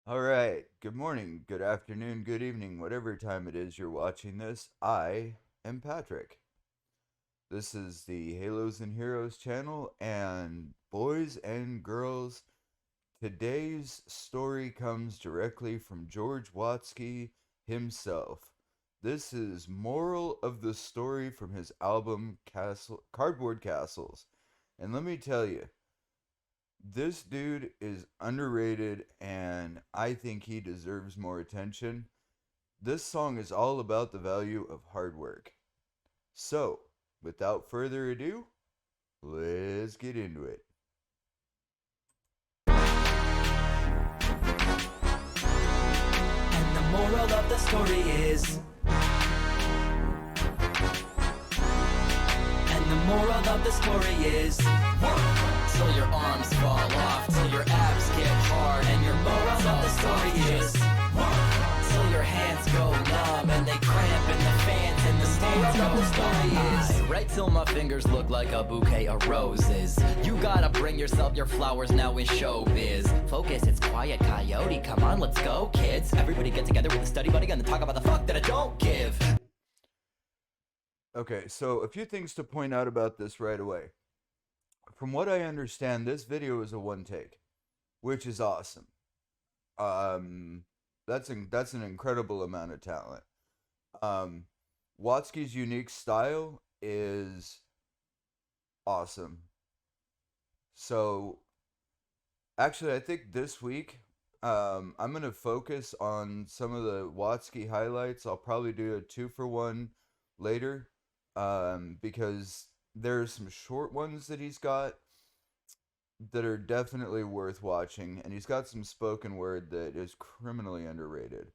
All right. Good morning, good afternoon, good evening, whatever time it is you're watching this. I am Patrick. This is the Halos and Heroes channel, and boys and girls, today's story comes directly from George Watsky himself. This is moral of the story from his album Cardboard Castles. And let me tell you, this dude is underrated and I think he deserves more attention. This song is all about the value of hard work. So, without further ado, let's get into it. And the moral of the story is. And the moral of the story is. Till your arms fall off, till your abs get hard. And your moral of the story is. Till your hands go numb and they cramp in the fans and the stands go story is. Right till my fingers look like a bouquet of roses. You gotta bring yourself your flowers now in showbiz. Focus, it's quiet coyote. Come on, let's go, kids. Everybody get together with a study buddy and talk about the fuck that I don't give. Okay, so a few things to point out about this right away. From what I understand, this video is a one take, which is awesome. That's an incredible amount of talent. Watsky's unique style is awesome. So, actually, I think this week, I'm gonna focus on some of the Watsky highlights. I'll probably do a 2-for-1 later, because there's some short ones that he's got that are definitely worth watching, and he's got some spoken word that is criminally underrated.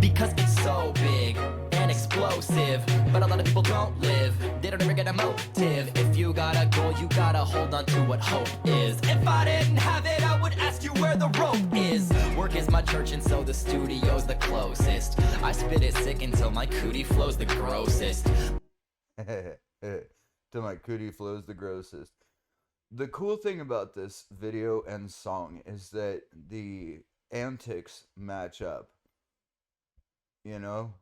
Because it's so big and explosive, but a lot of people don't live. They don't ever get a motive. If you got a goal, you gotta hold on to what hope is. If I didn't have it, I would ask you where the rope is. Work is my church and so the studio's the closest. I spit it sick until my cootie flows the grossest. Till my cootie flows the grossest. The cool thing about this video and song is that the antics match up. You know?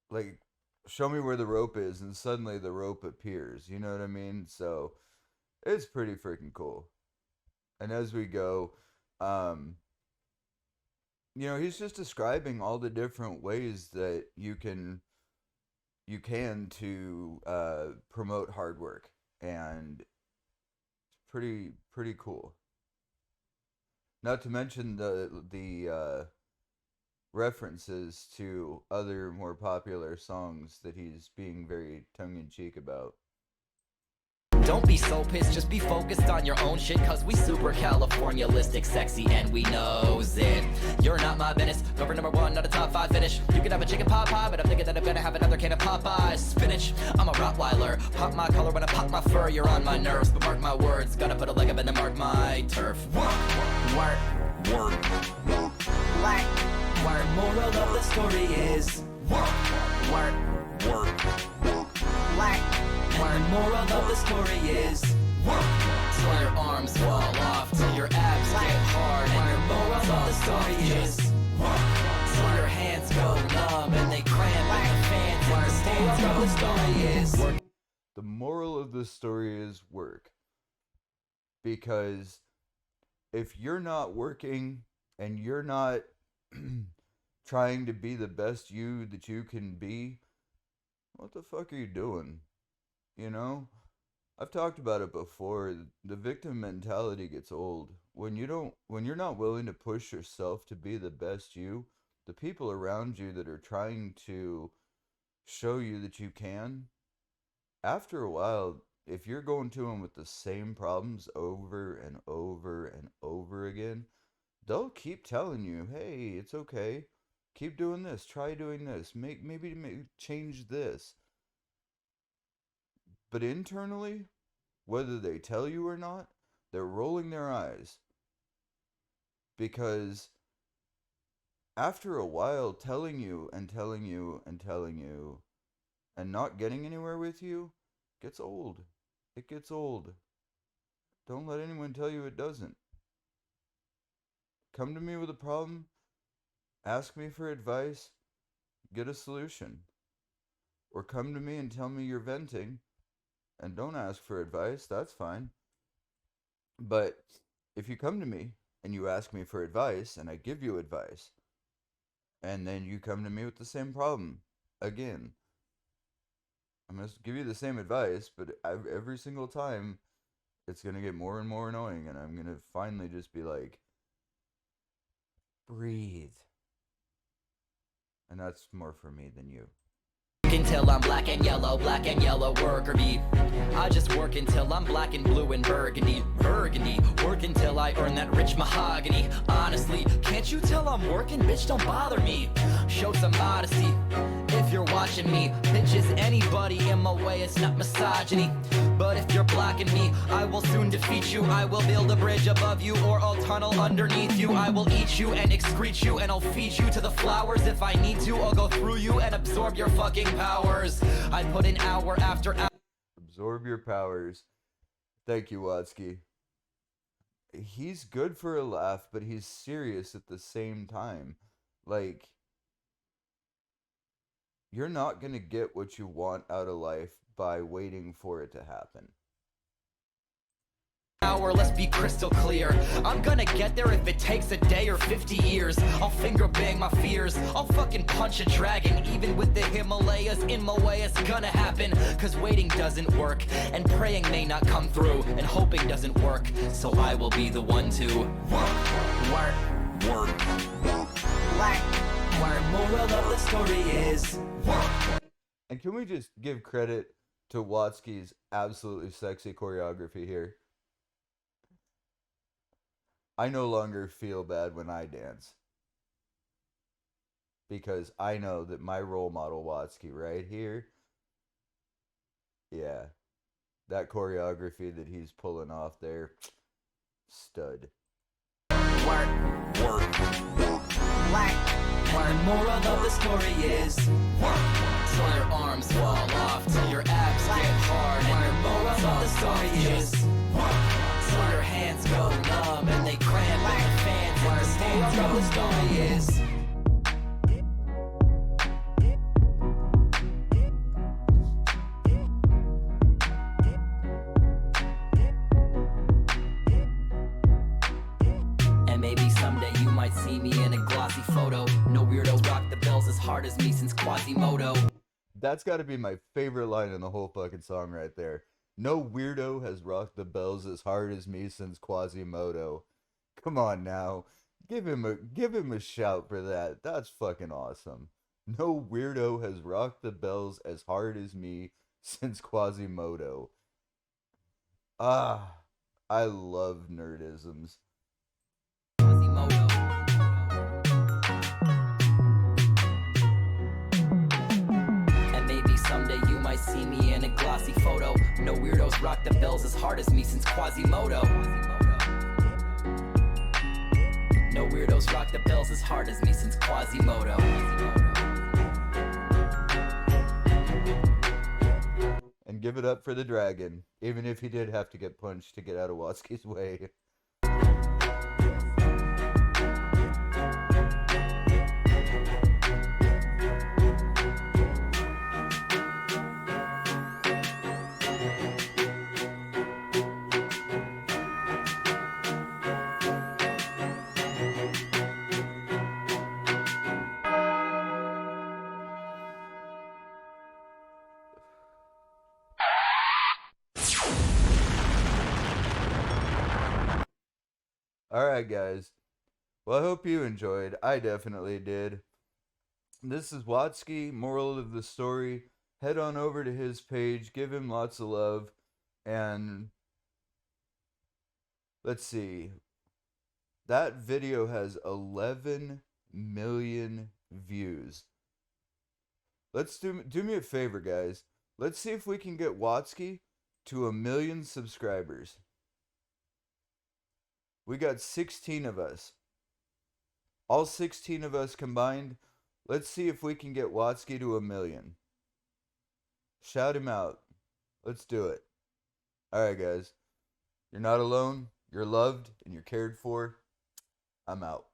Like, show me where the rope is, and suddenly the rope appears. You know what I mean? So, it's pretty freaking cool. And as we go, um, he's just describing all the different ways that you can to promote hard work, and it's pretty cool. Not to mention the references to other more popular songs that he's being very tongue in cheek about. Don't be so pissed, just be focused on your own shit. Cause we super Californialistic, sexy, and we knows it. You're not my business, go for number one, not a top 5 finish. You can have a chicken pot pie, but I'm thinking that I'm gonna have another can of Popeye spinach. I'm a Rottweiler, pop my collar when I pop my fur. You're on my nerves, but mark my words, gotta put a leg up and then mark my turf. Work, work, work, work, work. Moral of the story is work, work, work, work, work. And the moral of the story is work till your arms fall off, till your abs get hard. And your moral of the story is work till your hands go numb and they cramp in the fans and the stands go. The story is work. The moral of the story is work. Because if you're not working and you're not trying to be the best you that you can be, what the fuck are you doing? You know? I've talked about it before. The victim mentality gets old. When you're not willing to push yourself to be the best you, the people around you that are trying to show you that you can, after a while, if you're going to them with the same problems over and over and over again, they'll keep telling you, "Hey, it's okay. Keep doing this. Try doing this. Maybe change this." But internally, whether they tell you or not, they're rolling their eyes. Because after a while, telling you and telling you and telling you and not getting anywhere with you gets old. It gets old. Don't let anyone tell you it doesn't. come to me with a problem, ask me for advice, get a solution. Or come to me and tell me you're venting and don't ask for advice, that's fine. But if you come to me and you ask me for advice and I give you advice, and then you come to me with the same problem again, I'm going to give you the same advice, but every single time it's going to get more and more annoying, and I'm going to finally just be like, breathe. And that's more for me than you. Until I'm black and yellow worker bee. I just work until I'm black and blue and burgundy. Work until I earn that rich mahogany. Honestly, can't you tell I'm working? Bitch, don't bother me. Show some modesty if you're watching me. Bitch is anybody in my way, it's not misogyny. But if you're blocking me, I will soon defeat you. I will build a bridge above you, or I'll tunnel underneath you. I will eat you and excrete you, and I'll feed you to the flowers. If I need to, I'll go through you and absorb your fucking powers. I put in hour after hour. Absorb your powers. Thank you, Watsky. He's good for a laugh, but he's serious at the same time. Like, you're not gonna get what you want out of life by waiting for it to happen. Let's be crystal clear. I'm gonna get there if it takes a day or 50 years. I'll finger bang my fears. I'll fucking punch a dragon. Even with the Himalayas in my way, it's gonna happen. Cause waiting doesn't work, and praying may not come through, and hoping doesn't work. So I will be the one to work. Moral of the story is work. And can we just give credit to Watsky's absolutely sexy choreography here? I no longer feel bad when I dance, because I know that my role model Watsky right here, yeah, that choreography that he's pulling off there, stud. Work. Moral of the story is work. Till your arms fall off, till your abs get hard. And your moral of the story is work. Till your hands go numb and they cramp in the fans. And the stands of the story is see me in a glossy photo. No weirdos rock the bells as hard as me since Quasimodo. That's got to be my favorite line in the whole fucking song right there. No weirdo has rocked the bells as hard as me since Quasimodo. Come on now. Give him a shout for that. That's fucking awesome. No weirdo has rocked the bells as hard as me since Quasimodo. Ah, I love nerdisms. See me in a glossy photo. No weirdos rock the bells as hard as me since Quasimodo. No weirdos rock the bells as hard as me since Quasimodo. And give it up for the dragon, even if he did have to get punched to get out of Watsky's way. Alright, guys. Well, I hope you enjoyed. I definitely did. This is Watsky, moral of the story. Head on over to his page, give him lots of love, and let's see. That video has 11 million views. Let's do me a favor, guys. Let's see if we can get Watsky to 1 million subscribers. We got 16 of us. All 16 of us combined. Let's see if we can get Watsky to 1 million. Shout him out. Let's do it. Alright, guys. You're not alone. You're loved and you're cared for. I'm out.